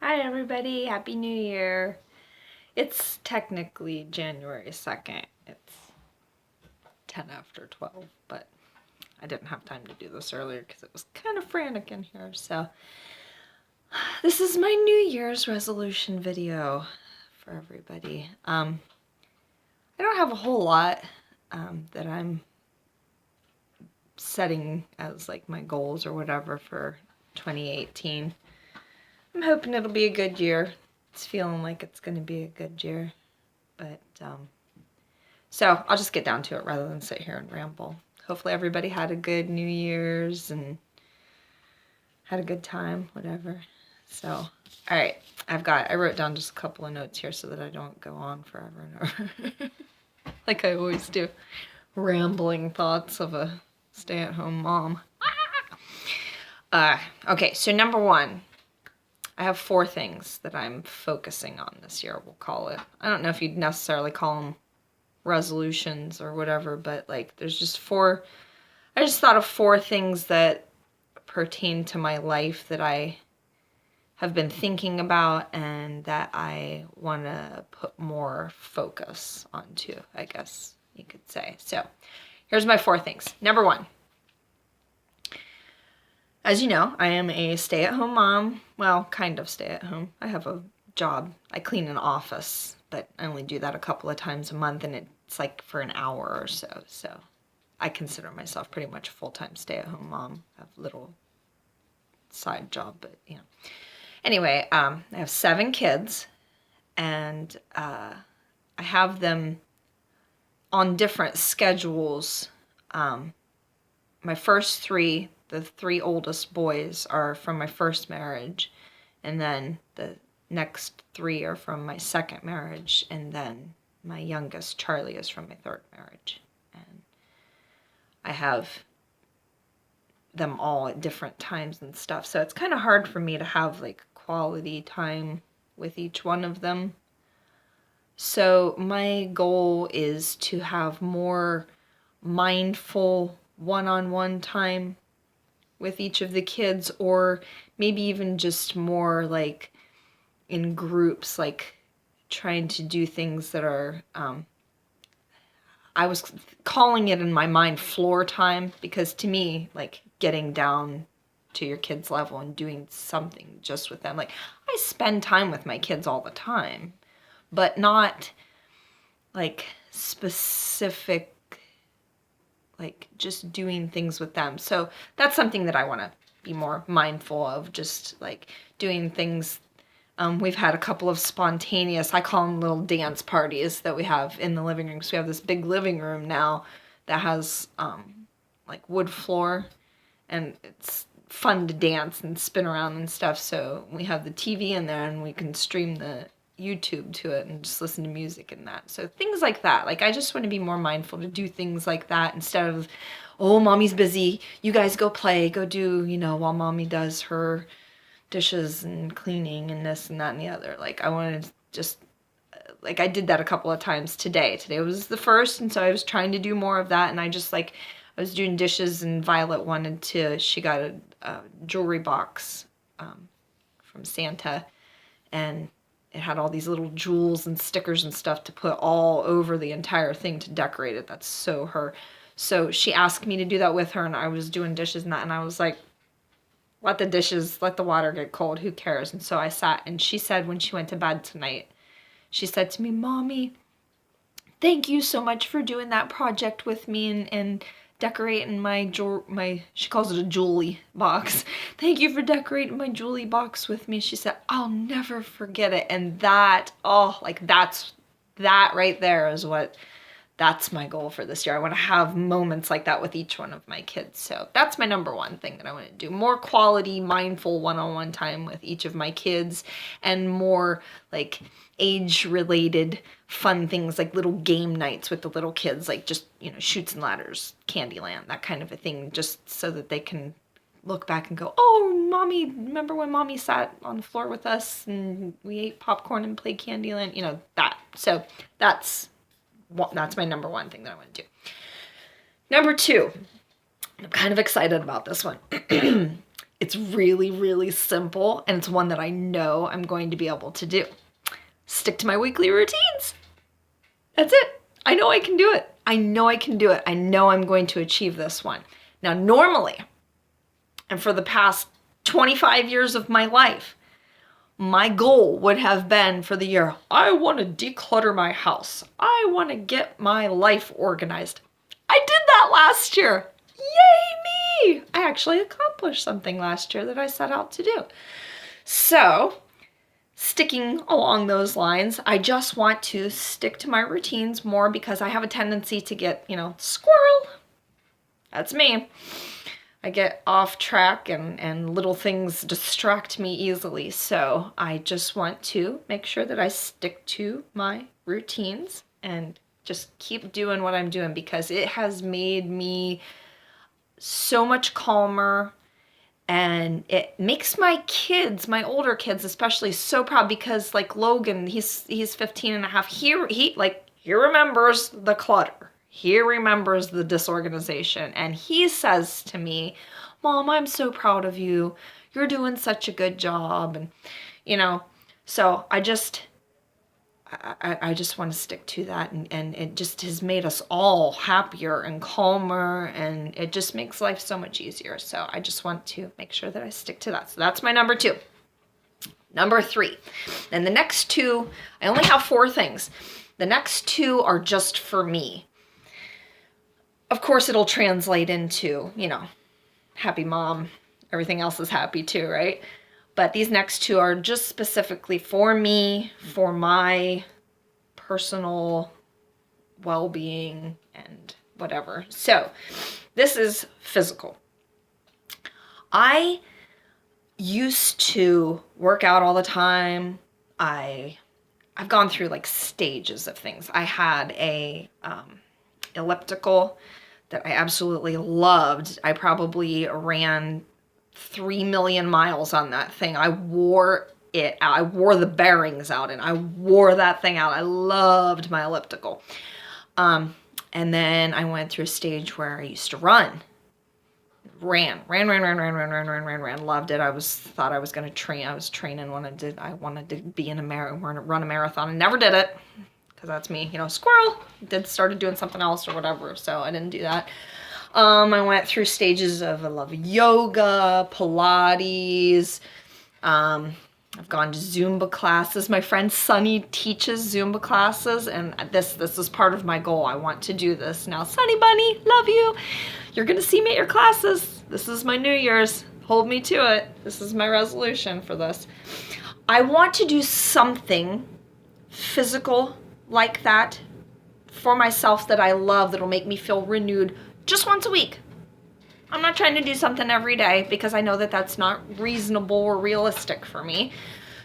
Hi everybody, Happy New Year. It's technically January 2nd. It's 10 after 12, but I didn't have time to do this earlier because it was kind of frantic in here. So this is my New Year's resolution video for everybody. I don't have a whole lot that I'm setting as like my goals or whatever for 2018. I'm hoping it'll be a good year. It's feeling like it's going to be a good year. But, so I'll just get down to it rather than sit here and ramble. Hopefully everybody had a good New Year's and had a good time, whatever. So, all right, I wrote down just a couple of notes here so that I don't go on forever and over. Like I always do. Rambling thoughts of a stay-at-home mom. Okay, so number one. I have 4 things that I'm focusing on this year, we'll call it. I don't know if you'd necessarily call them resolutions or whatever, but like there's just 4, I just thought of 4 things that pertain to my life that I have been thinking about and that I want to put more focus onto, I guess you could say. So here's my 4 things. Number 1. As you know, I am a stay-at-home mom. Well, kind of stay-at-home. I have a job. I clean an office, but I only do that a couple of times a month, and it's like for an hour or so. So I consider myself pretty much a full-time stay-at-home mom. I have a little side job, but you know. Anyway, I have 7 kids, and I have them on different schedules. My first 3, the 3 oldest boys are from my first marriage, and then the next 3 are from my second marriage, and then my youngest, Charlie, is from my third marriage. And I have them all at different times and stuff, so it's kind of hard for me to have like quality time with each one of them. So my goal is to have more mindful one-on-one time with each of the kids, or maybe even just more like in groups, like trying to do things that are, I was calling it in my mind floor time, because to me, like getting down to your kids' level and doing something just with them. Like I spend time with my kids all the time, but not like specific, like just doing things with them. So that's something that I want to be more mindful of, just like doing things. We've had a couple of spontaneous, I call them little dance parties that we have in the living room. So we have this big living room now that has like wood floor, and it's fun to dance and spin around and stuff. So we have the TV in there and we can stream the YouTube to it and just listen to music and that. So things like that. Like I just want to be more mindful to do things like that instead of, oh, mommy's busy, you guys go play, go do, you know, while mommy does her dishes and cleaning and this and that and the other. Like I wanted to just, like I did that a couple of times today. Today was the first, and so I was trying to do more of that, and I just like, I was doing dishes, and Violet wanted to, she got a jewelry box from Santa, and it had all these little jewels and stickers and stuff to put all over the entire thing to decorate it. That's so her. So she asked me to do that with her, and I was doing dishes and that, and I was like, let the dishes, let the water get cold, who cares? And so I sat, and she said when she went to bed tonight, she said to me, Mommy, thank you so much for doing that project with me and decorating my, she calls it a jewelry box. Thank you for decorating my jewelry box with me. She said, I'll never forget it. And that, oh, like that right there is that's my goal for this year. I want to have moments like that with each one of my kids. So that's my number 1 thing that I want to do. More quality, mindful one-on-one time with each of my kids, and more like age-related fun things, like little game nights with the little kids, like just, you know, Chutes and Ladders, Candyland, that kind of a thing, just so that they can look back and go, oh, mommy, remember when mommy sat on the floor with us and we ate popcorn and played Candyland? You know, that. So that's my number 1 thing that I want to do. Number 2, I'm kind of excited about this one. It's really, really simple, and it's one that I know I'm going to be able to do. Stick to my weekly routines. That's it. I know I can do it. I know I can do it. I know I'm going to achieve this one. Now, normally, and for the past 25 years of my life, my goal would have been for the year, I want to declutter my house. I want to get my life organized. I did that last year. Yay me! I actually accomplished something last year that I set out to do. So, sticking along those lines, I just want to stick to my routines more because I have a tendency to get, squirrel. That's me. I get off track and little things distract me easily. So I just want to make sure that I stick to my routines and just keep doing what I'm doing because it has made me so much calmer. And it makes my kids, my older kids especially, so proud because like Logan, he's 15 and a half. He remembers the clutter. He remembers the disorganization. And he says to me, Mom, I'm so proud of you. You're doing such a good job. And, so I just want to stick to that. And it just has made us all happier and calmer. And it just makes life so much easier. So I just want to make sure that I stick to that. So that's my number 2. Number 3. And the next 2, I only have 4 things. The next 2 are just for me. Of course, it'll translate into, happy mom. Everything else is happy too, right? But these next 2 are just specifically for me, for my personal well-being and whatever. So this is physical. I used to work out all the time. I've gone through like stages of things. I had a elliptical that I absolutely loved. I probably ran 3 million miles on that thing. I wore it out. I wore the bearings out and I wore that thing out. I loved my elliptical. And then I went through a stage where I used to run. Ran. Loved it. Thought I was going to train. I was training I wanted to be in run a marathon and never did it. Because that's me, squirrel. Started doing something else or whatever, so I didn't do that. I went through stages of I love yoga, Pilates. I've gone to Zumba classes. My friend Sunny teaches Zumba classes, and this is part of my goal. I want to do this now. Sunny Bunny, love you. You're gonna see me at your classes. This is my New Year's. Hold me to it. This is my resolution for this. I want to do something physical like that for myself that I love, that'll make me feel renewed just once a week. I'm not trying to do something every day because I know that that's not reasonable or realistic for me.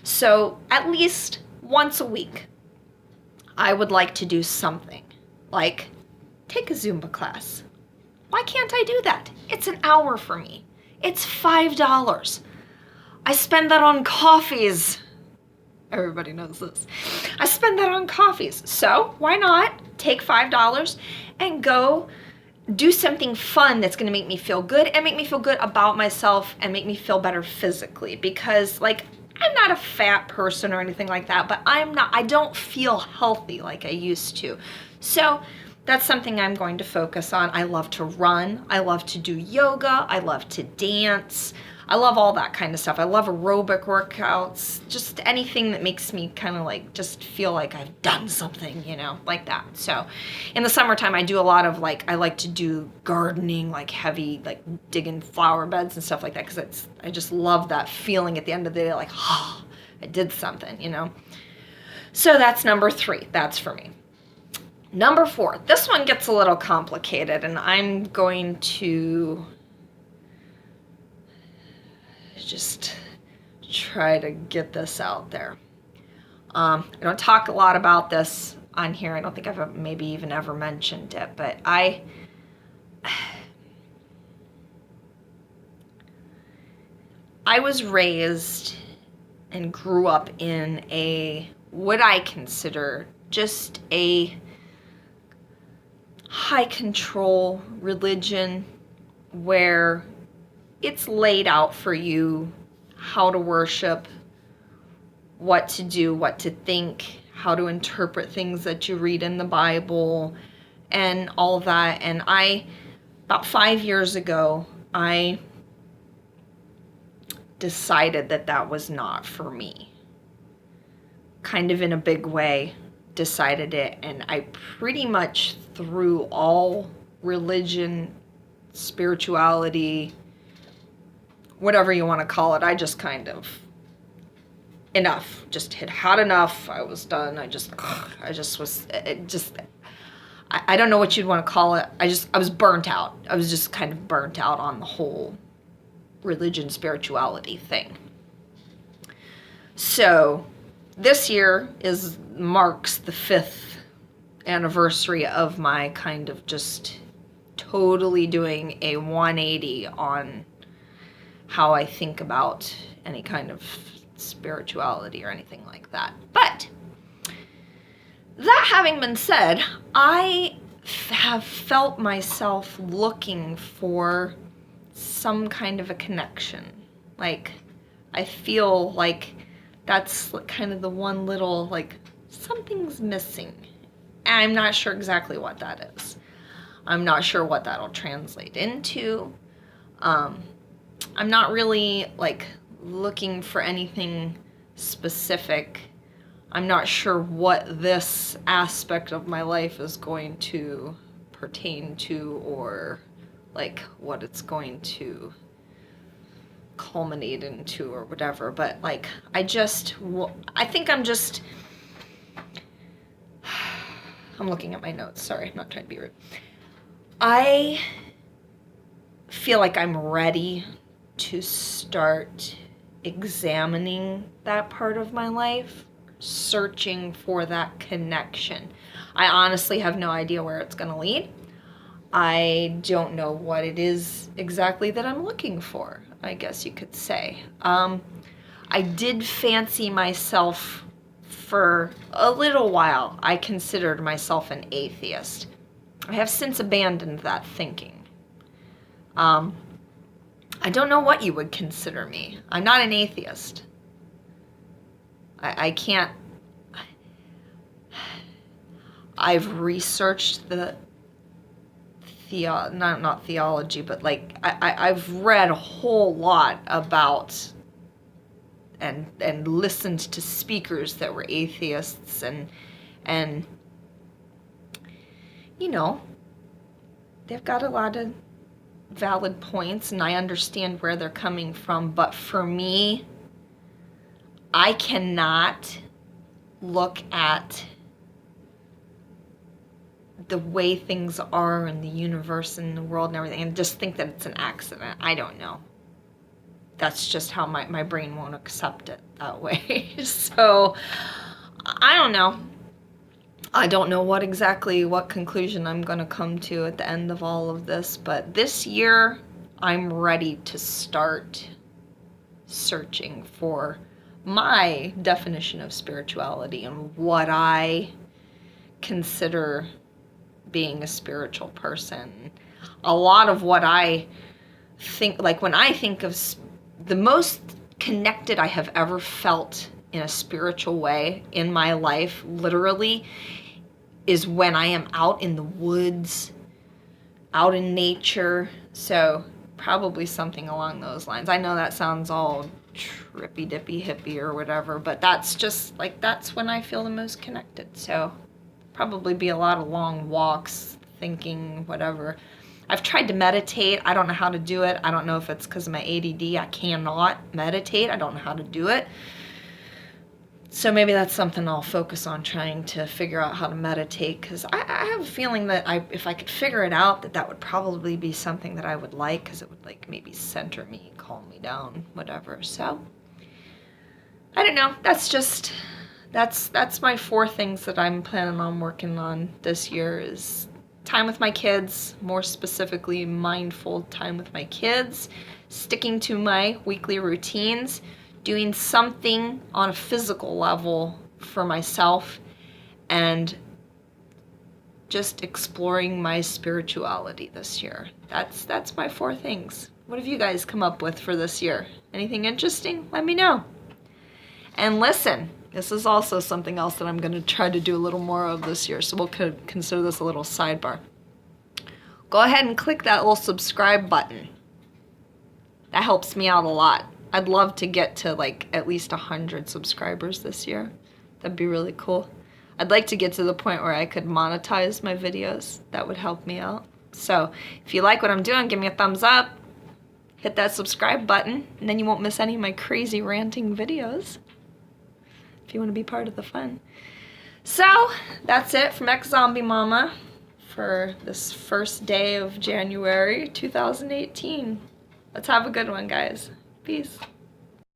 So at least once a week, I would like to do something like take a Zumba class. Why can't I do that? It's an hour for me. It's $5. I spend that on coffees. Everybody knows this. I spend that on coffees. So why not take $5 and go do something fun that's going to make me feel good and make me feel good about myself and make me feel better physically, because I'm not a fat person or anything like that, but I don't feel healthy like I used to. So that's something I'm going to focus on. I love to run. I love to do yoga. I love to dance. I love all that kind of stuff. I love aerobic workouts, just anything that makes me kind of just feel like I've done something, like that. So in the summertime, I do a lot of I like to do gardening, heavy, digging flower beds and stuff like that, because I just love that feeling at the end of the day, I did something, So that's number 3. That's for me. Number 4. This one gets a little complicated, and I'm going to just try to get this out there. I don't talk a lot about this on here. I don't think I've maybe even ever mentioned it, but I was raised and grew up in what I consider just a high control religion where it's laid out for you how to worship, what to do, what to think, how to interpret things that you read in the Bible, and all that. And about 5 years ago, I decided that that was not for me. Kind of in a big way, decided it, and I pretty much threw all religion, spirituality, whatever you want to call it, I just kind of, enough, just had enough. I was done. I just was, I don't know what you'd want to call it. I was burnt out. I was just kind of burnt out on the whole religion, spirituality thing. So this year marks the 5th anniversary of my kind of just totally doing a 180 on how I think about any kind of spirituality or anything like that. But that having been said, I have felt myself looking for some kind of a connection. Like, I feel like that's kind of the one little, like, something's missing. And I'm not sure exactly what that is. I'm not sure what that'll translate into. I'm not really, like, looking for anything specific. I'm not sure what this aspect of my life is going to pertain to, or, like, what it's going to culminate into or whatever. But, like, I think I'm looking at my notes. Sorry, I'm not trying to be rude. I feel like I'm ready to start examining that part of my life, searching for that connection. I honestly have no idea where it's going to lead. I don't know what it is exactly that I'm looking for, I guess you could say. I did fancy myself for a little while. I considered myself an atheist. I have since abandoned that thinking. I don't know what you would consider me. I'm not an atheist. I can't. I've researched not theology, but like I've read a whole lot about and listened to speakers that were atheists, and you know, they've got a lot of valid points, and I understand where they're coming from, but for me, I cannot look at the way things are in the universe and the world and everything and just think that it's an accident. I don't know. That's just how my brain won't accept it that way. So, I don't know. I don't know what conclusion I'm going to come to at the end of all of this, but this year I'm ready to start searching for my definition of spirituality and what I consider being a spiritual person. A lot of what I think, like when I think of the most connected I have ever felt in a spiritual way in my life, literally, is when I am out in the woods, out in nature. So probably something along those lines. I know that sounds all trippy dippy hippie or whatever, but that's just like, that's when I feel the most connected. So probably be a lot of long walks, thinking, whatever. I've tried to meditate. I don't know how to do it. I don't know if it's because of my ADD. I cannot meditate. I don't know how to do it. So maybe that's something I'll focus on, trying to figure out how to meditate, because I have a feeling that if I could figure it out, that would probably be something that I would like, because it would like maybe center me, calm me down, whatever. So I don't know. That's my 4 things that I'm planning on working on this year: is time with my kids, more specifically mindful time with my kids, sticking to my weekly routines, doing something on a physical level for myself, and just exploring my spirituality this year. That's my 4 things. What have you guys come up with for this year? Anything interesting? Let me know. And listen, this is also something else that I'm going to try to do a little more of this year, so we'll consider this a little sidebar. Go ahead and click that little subscribe button. That helps me out a lot. I'd love to get to like at least 100 subscribers this year. That'd be really cool. I'd like to get to the point where I could monetize my videos. That would help me out. So if you like what I'm doing, give me a thumbs up. Hit that subscribe button, and then you won't miss any of my crazy ranting videos if you want to be part of the fun. So that's it from Ex-Zombie Mama for this first day of January 2018. Let's have a good one, guys. Peace.